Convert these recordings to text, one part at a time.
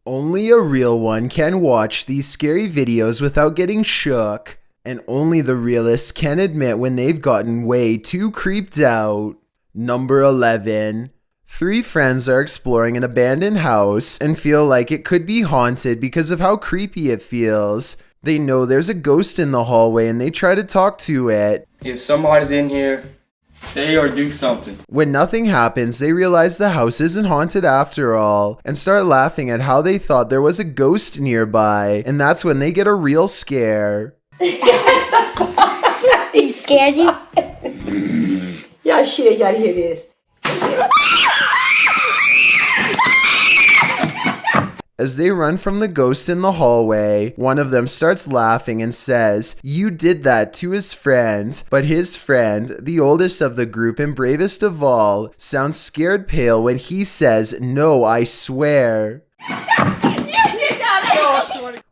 Only a real one can watch these scary videos without getting shook, and only the realists can admit when they've gotten way too creeped out. Number 11. Three friends are exploring an abandoned house and feel like it could be haunted because of how creepy it feels. They know there's a ghost in the hallway and they try to talk to it. If somebody's in here, say or do something. When nothing happens, they realize the house isn't haunted after all and start laughing at how they thought there was a ghost nearby, and that's when they get a real scare. He scared you? Ya shit, y'all hear this. As they run from the ghost in the hallway, one of them starts laughing and says, "You did that," to his friend. But his friend, the oldest of the group and bravest of all, sounds scared pale when he says, "No, I swear."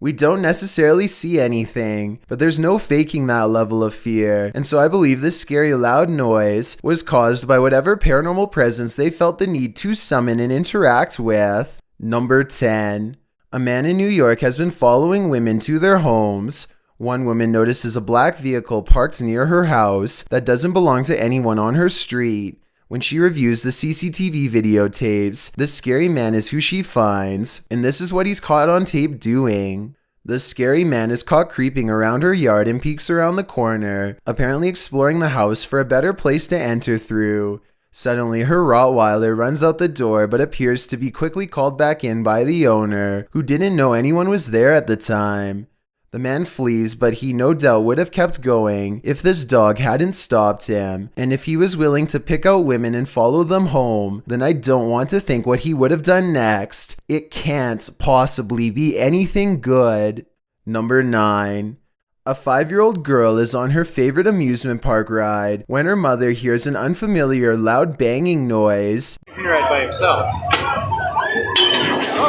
We don't necessarily see anything, but there's no faking that level of fear, and so I believe this scary loud noise was caused by whatever paranormal presence they felt the need to summon and interact with. Number 10. A man in New York has been following women to their homes. One woman notices a black vehicle parked near her house that doesn't belong to anyone on her street. When she reviews the CCTV videotapes, this scary man is who she finds, and this is what he's caught on tape doing. The scary man is caught creeping around her yard and peeks around the corner, apparently exploring the house for a better place to enter through. Suddenly, her Rottweiler runs out the door but appears to be quickly called back in by the owner, who didn't know anyone was there at the time. The man flees, but he no doubt would have kept going if this dog hadn't stopped him, and if he was willing to pick out women and follow them home, then I don't want to think what he would have done next. It can't possibly be anything good. Number 9. A 5-year-old girl is on her favorite amusement park ride when her mother hears an unfamiliar loud banging noise. Ride by himself.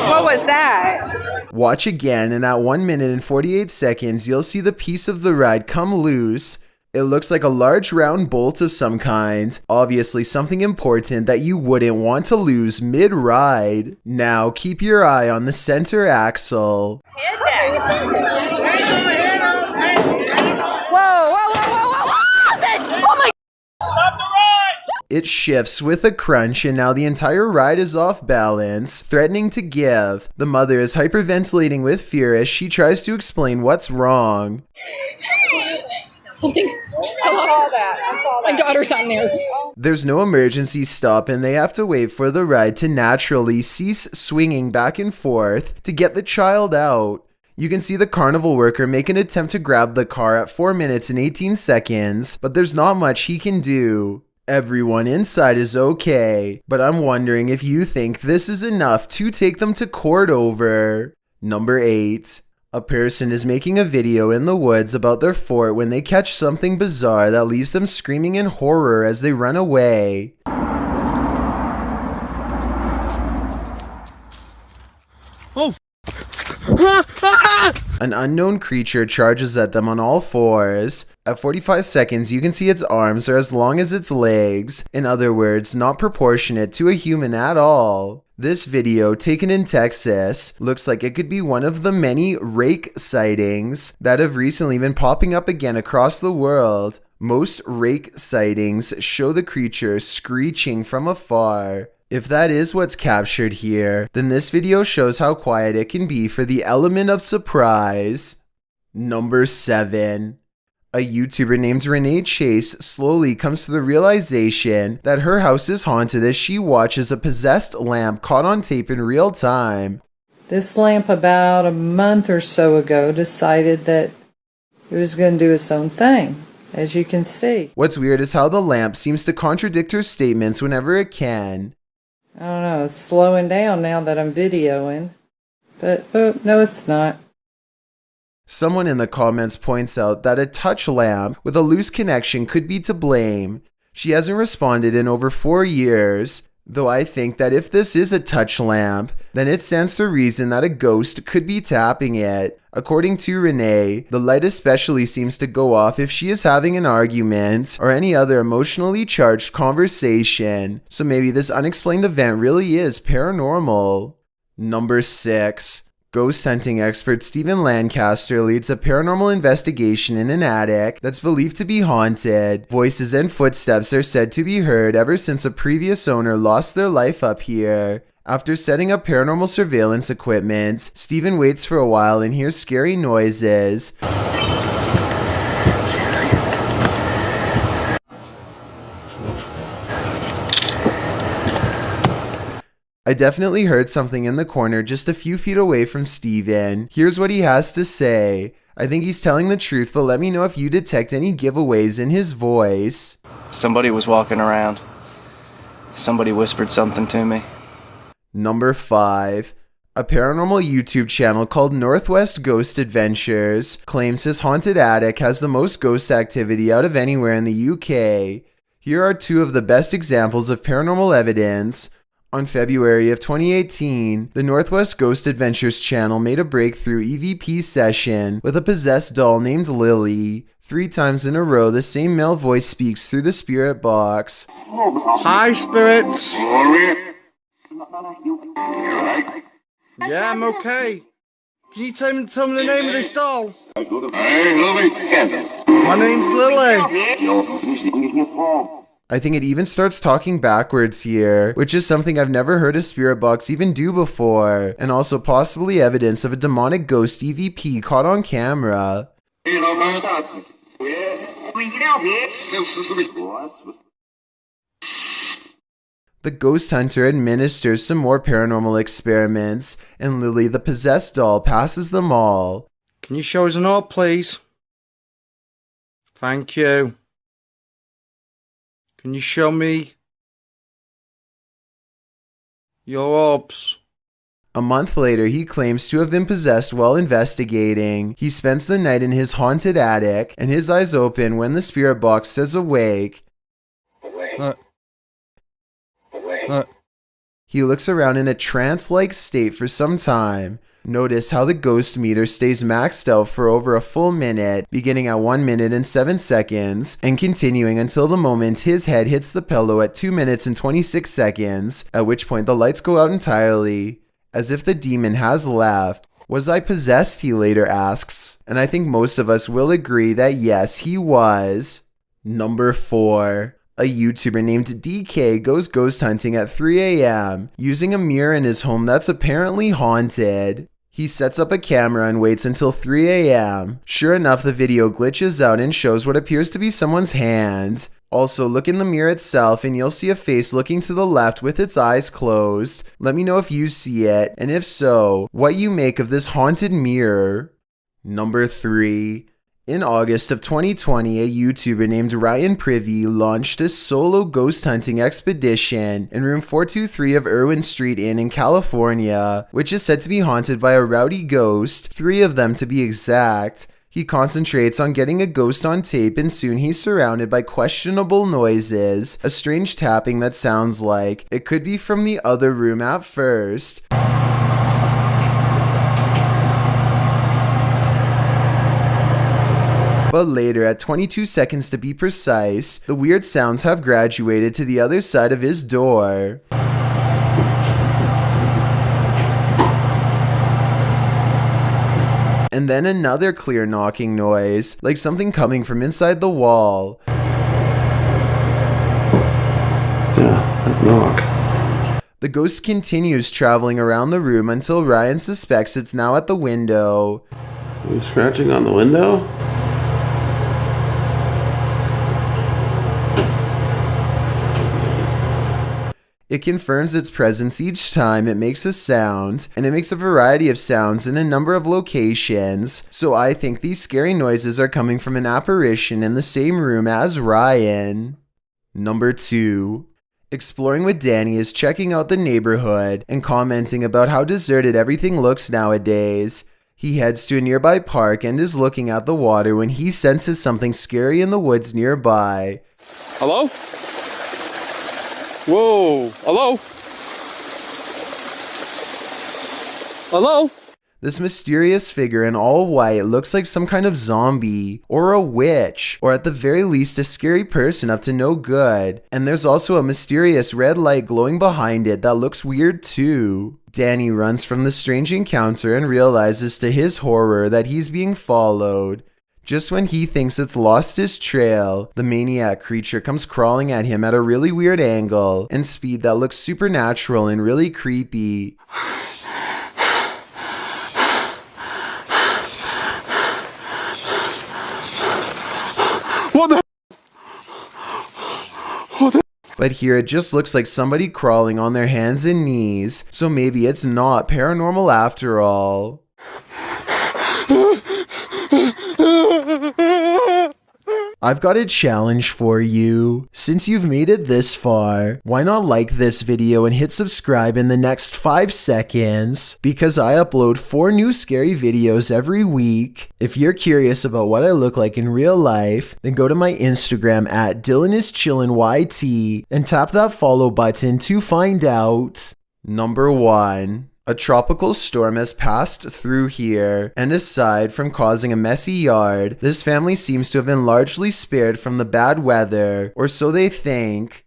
What was that? Watch again, and at 1 minute and 48 seconds, you'll see the piece of the ride come loose. It looks like a large round bolt of some kind, obviously something important that you wouldn't want to lose mid-ride. Now keep your eye on the center axle. It shifts with a crunch, and now the entire ride is off balance, threatening to give. The mother is hyperventilating with fear as she tries to explain what's wrong. Something just fell off. I saw that. My daughter's on there. There's no emergency stop, and they have to wait for the ride to naturally cease swinging back and forth to get the child out. You can see the carnival worker make an attempt to grab the car at 4 minutes and 18 seconds, but there's not much he can do. Everyone inside is okay, but I'm wondering if you think this is enough to take them to court over. Number 8. A person is making a video in the woods about their fort when they catch something bizarre that leaves them screaming in horror as they run away. Oh! An unknown creature charges at them on all fours. At 45 seconds, you can see its arms are as long as its legs. In other words, not proportionate to a human at all. This video, taken in Texas, looks like it could be one of the many rake sightings that have recently been popping up again across the world. Most rake sightings show the creature screeching from afar. If that is what's captured here, then this video shows how quiet it can be for the element of surprise. Number 7. A YouTuber named Renee Chase slowly comes to the realization that her house is haunted as she watches a possessed lamp caught on tape in real time. This lamp about a month or so ago decided that it was going to do its own thing, as you can see. What's weird is how the lamp seems to contradict her statements whenever it can. I don't know, it's slowing down now that I'm videoing. But, oh, no, it's not. Someone in the comments points out that a touch lamp with a loose connection could be to blame. She hasn't responded in over 4 years, though I think that if this is a touch lamp, then it stands to reason that a ghost could be tapping it. According to Renee, the light especially seems to go off if she is having an argument or any other emotionally charged conversation, so maybe this unexplained event really is paranormal. Number 6. Ghost hunting expert Stephen Lancaster leads a paranormal investigation in an attic that's believed to be haunted. Voices and footsteps are said to be heard ever since a previous owner lost their life up here. After setting up paranormal surveillance equipment, Stephen waits for a while and hears scary noises. I definitely heard something in the corner just a few feet away from Steven. Here's what he has to say. I think he's telling the truth, but let me know if you detect any giveaways in his voice. Somebody was walking around. Somebody whispered something to me. Number 5. A paranormal YouTube channel called Northwest Ghost Adventures claims his haunted attic has the most ghost activity out of anywhere in the UK. Here are 2 of the best examples of paranormal evidence. On February of 2018, the Northwest Ghost Adventures channel made a breakthrough EVP session with a possessed doll named Lily. 3 times in a row, the same male voice speaks through the spirit box. Hi, spirits. Yeah, I'm okay. Can you tell me the name of this doll? My name's Lily. I think it even starts talking backwards here, which is something I've never heard a spirit box even do before, and also possibly evidence of a demonic ghost EVP caught on camera. The ghost hunter administers some more paranormal experiments, and Lily the possessed doll passes them all. Can you show us an orb, please? Thank you. Can you show me your orbs? A month later, he claims to have been possessed while investigating. He spends the night in his haunted attic, and his eyes open when the spirit box says awake. He looks around in a trance-like state for some time. Notice how the ghost meter stays maxed out for over a full minute, beginning at 1 minute and 7 seconds, and continuing until the moment his head hits the pillow at 2 minutes and 26 seconds, at which point the lights go out entirely. As if the demon has left. Was I possessed, he later asks, and I think most of us will agree that yes, he was. Number 4. A YouTuber named DK goes ghost hunting at 3 a.m. using a mirror in his home that's apparently haunted. He sets up a camera and waits until 3 a.m. Sure enough, the video glitches out and shows what appears to be someone's hand. Also, look in the mirror itself and you'll see a face looking to the left with its eyes closed. Let me know if you see it, and if so, what you make of this haunted mirror. Number 3. In August of 2020, a YouTuber named Ryan Privy launched a solo ghost hunting expedition in room 423 of Irwin Street Inn in California, which is said to be haunted by a rowdy ghost, 3 of them to be exact. He concentrates on getting a ghost on tape, and soon he's surrounded by questionable noises, a strange tapping that sounds like it could be from the other room at first. But later, at 22 seconds to be precise, the weird sounds have graduated to the other side of his door. And then another clear knocking noise, like something coming from inside the wall. Yeah, that knock. The ghost continues traveling around the room until Ryan suspects it's now at the window. Are you scratching on the window? It confirms its presence each time it makes a sound, and it makes a variety of sounds in a number of locations, so I think these scary noises are coming from an apparition in the same room as Ryan. Number 2. Exploring with Danny is checking out the neighborhood and commenting about how deserted everything looks nowadays. He heads to a nearby park and is looking at the water when he senses something scary in the woods nearby. Hello? Whoa! Hello? Hello? This mysterious figure in all white looks like some kind of zombie, or a witch, or at the very least a scary person up to no good. And there's also a mysterious red light glowing behind it that looks weird too. Danny runs from the strange encounter and realizes to his horror that he's being followed. Just when he thinks it's lost his trail, the maniac creature comes crawling at him at a really weird angle and speed that looks supernatural and really creepy. But here it just looks like somebody crawling on their hands and knees, so maybe it's not paranormal after all. I've got a challenge for you. Since you've made it this far, why not like this video and hit subscribe in the next 5 seconds? Because I upload 4 new scary videos every week. If you're curious about what I look like in real life, then go to my Instagram at DylanIsChillinYT and tap that follow button to find out. Number 1. A tropical storm has passed through here, and aside from causing a messy yard, this family seems to have been largely spared from the bad weather, or so they think.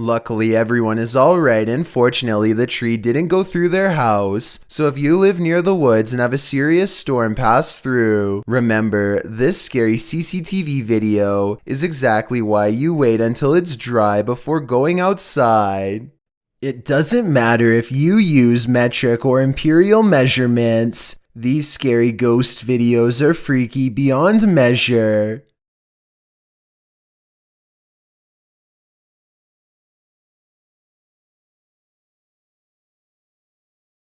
Luckily, everyone is alright, and fortunately, the tree didn't go through their house. So if you live near the woods and have a serious storm pass through, remember, this scary CCTV video is exactly why you wait until it's dry before going outside. It doesn't matter if you use metric or imperial measurements, these scary ghost videos are freaky beyond measure.